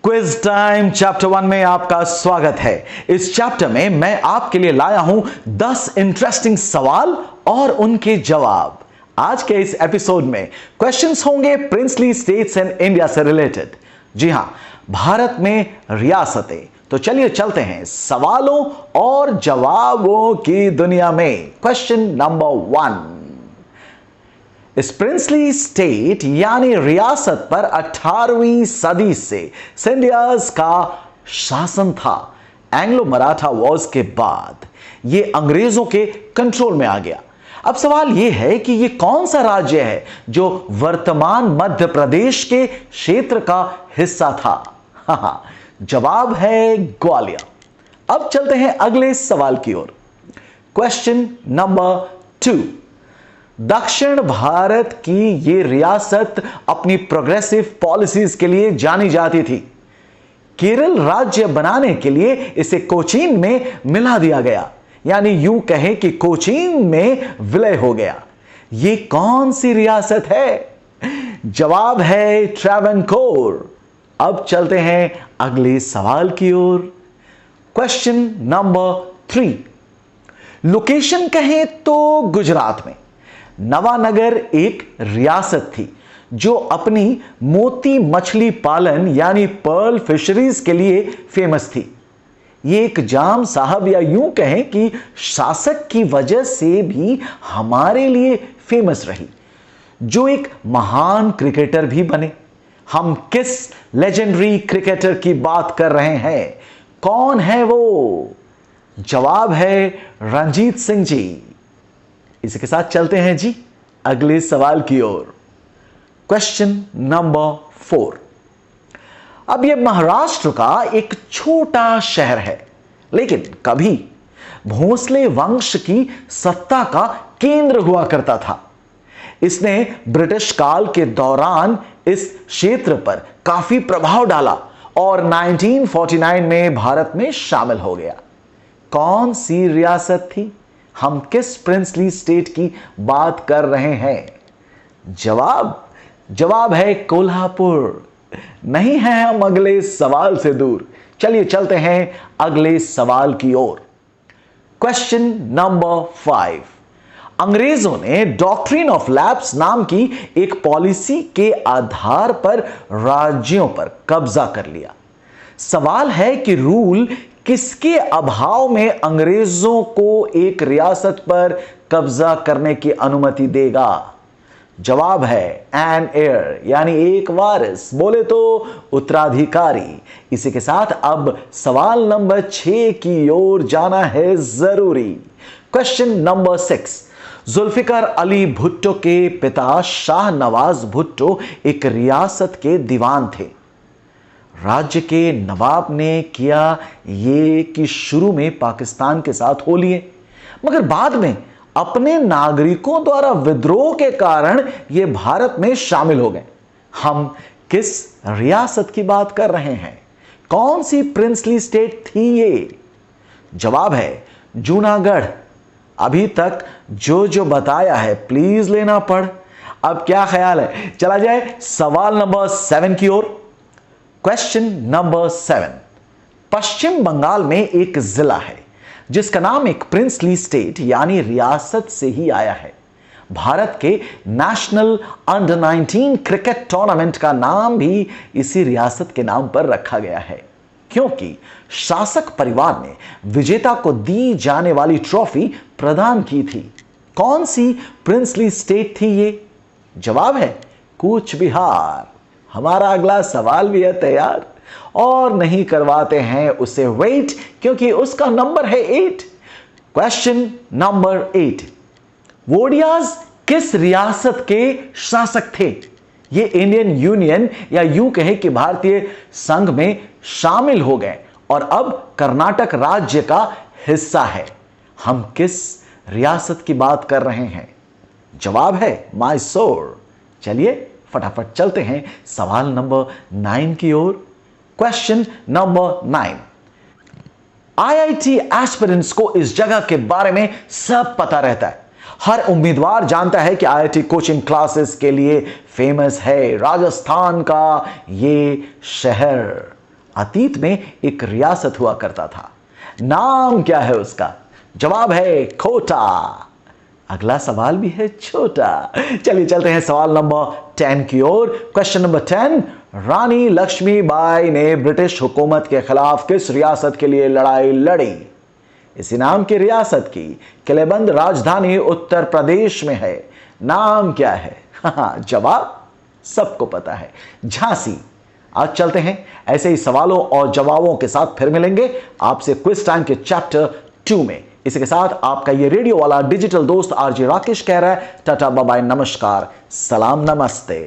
Quiz time chapter 1 में आपका स्वागत है। इस चैप्टर में मैं आपके लिए लाया हूं 10 इंटरेस्टिंग सवाल और उनके जवाब। आज के इस एपिसोड में क्वेश्चंस होंगे प्रिंसली स्टेट्स एंड इंडिया से रिलेटेड। जी हां, भारत में रियासतें। तो चलिए चलते हैं सवालों और जवाबों की दुनिया में। क्वेश्चन नंबर 1, इस प्रिंसली स्टेट यानी रियासत पर 18वीं सदी से सिंधियाज का शासन था। एंग्लो मराठा वॉर्स के बाद यह अंग्रेजों के कंट्रोल में आ गया। अब सवाल यह है कि यह कौन सा राज्य है जो वर्तमान मध्य प्रदेश के क्षेत्र का हिस्सा था? जवाब है ग्वालियर। अब चलते हैं अगले सवाल की ओर। क्वेश्चन नंबर 2, दक्षिण भारत की यह रियासत अपनी प्रोग्रेसिव पॉलिसीज के लिए जानी जाती थी। केरल राज्य बनाने के लिए इसे कोचीन में मिला दिया गया, यानी यूं कहें कि कोचीन में विलय हो गया। यह कौन सी रियासत है? जवाब है ट्रावनकोर। अब चलते हैं अगले सवाल की ओर। क्वेश्चन नंबर 3, लोकेशन कहें तो गुजरात में नवानगर एक रियासत थी जो अपनी मोती मछली पालन यानी पर्ल फिशरीज के लिए फेमस थी। यह एक जाम साहब या यूं कहें कि शासक की वजह से भी हमारे लिए फेमस रही, जो एक महान क्रिकेटर भी बने। हम किस लेजेंडरी क्रिकेटर की बात कर रहे हैं? कौन है वो? जवाब है रणजीत सिंह जी। इसी के साथ चलते हैं जी अगले सवाल की ओर। क्वेश्चन नंबर 4, अब यह महाराष्ट्र का एक छोटा शहर है, लेकिन कभी भोसले वंश की सत्ता का केंद्र हुआ करता था। इसने ब्रिटिश काल के दौरान इस क्षेत्र पर काफी प्रभाव डाला और 1949 में भारत में शामिल हो गया। कौन सी रियासत थी? हम किस प्रिंसली स्टेट की बात कर रहे हैं? जवाब है कोल्हापुर। नहीं है हम अगले सवाल से दूर। चलिए चलते हैं अगले सवाल की ओर। क्वेश्चन नंबर 5, अंग्रेजों ने डॉक्ट्रिन ऑफ लैप्स नाम की एक पॉलिसी के आधार पर राज्यों पर कब्जा कर लिया। सवाल है कि रूल किसके अभाव में अंग्रेजों को एक रियासत पर कब्जा करने की अनुमति देगा? जवाब है एन हेयर, यानी एक वारिस, बोले तो उत्तराधिकारी। इसी के साथ अब सवाल नंबर 6 की ओर जाना है जरूरी। क्वेश्चन नंबर 6, जुल्फिकार अली भुट्टो के पिता शाह नवाज भुट्टो एक रियासत के दीवान थे। राज्य के नवाब ने किया ये कि शुरू में पाकिस्तान के साथ हो लिए, मगर बाद में अपने नागरिकों द्वारा विद्रोह के कारण ये भारत में शामिल हो गए। हम किस रियासत की बात कर रहे हैं? कौन सी प्रिंसली स्टेट थी ये? जवाब है जूनागढ़। अभी तक जो बताया है प्लीज लेना पढ़। अब क्या ख्याल है, चला जाए सवाल नंबर 7 की ओर। क्वेश्चन नंबर 7, पश्चिम बंगाल में एक जिला है जिसका नाम एक प्रिंसली स्टेट यानी रियासत से ही आया है। भारत के नेशनल अंडर 19 क्रिकेट टूर्नामेंट का नाम भी इसी रियासत के नाम पर रखा गया है, क्योंकि शासक परिवार ने विजेता को दी जाने वाली ट्रॉफी प्रदान की थी। कौन सी प्रिंसली स्टेट थी ये? जवाब है कूच बिहार। हमारा अगला सवाल भी है तैयार, और नहीं करवाते हैं उसे वेट, क्योंकि उसका नंबर है 8। क्वेश्चन नंबर 8, वोडियाज किस रियासत के शासक थे? ये इंडियन यूनियन या यूं कहें कि भारतीय संघ में शामिल हो गए और अब कर्नाटक राज्य का हिस्सा है। हम किस रियासत की बात कर रहे हैं? जवाब है मैसूर। चलिए फटाफट चलते हैं सवाल नंबर 9 की ओर। क्वेश्चन नंबर 9, आईआईटी एस्पिरेंट्स को इस जगह के बारे में सब पता रहता है। हर उम्मीदवार जानता है कि आईआईटी कोचिंग क्लासेस के लिए फेमस है राजस्थान का ये शहर। अतीत में एक रियासत हुआ करता था। नाम क्या है उसका? जवाब है कोटा। अगला सवाल भी है छोटा। चलिए चलते हैं सवाल नंबर 10 की ओर। क्वेश्चन नंबर 10, रानी लक्ष्मीबाई ने ब्रिटिश हुकूमत के खिलाफ किस रियासत के लिए लड़ाई लड़ी? इसी नाम की रियासत की किलेबंद राजधानी उत्तर प्रदेश में है। नाम क्या है? जवाब सबको पता है, झांसी। आज चलते हैं ऐसे ही सवालों और जवाबों के साथ, फिर मिलेंगे आपसे क्विज टाइम के चैप्टर 2 में। इसी के साथ आपका ये रेडियो वाला डिजिटल दोस्त आरजे राकेश कह रहा है टाटा बाय बाय, नमस्कार, सलाम, नमस्ते।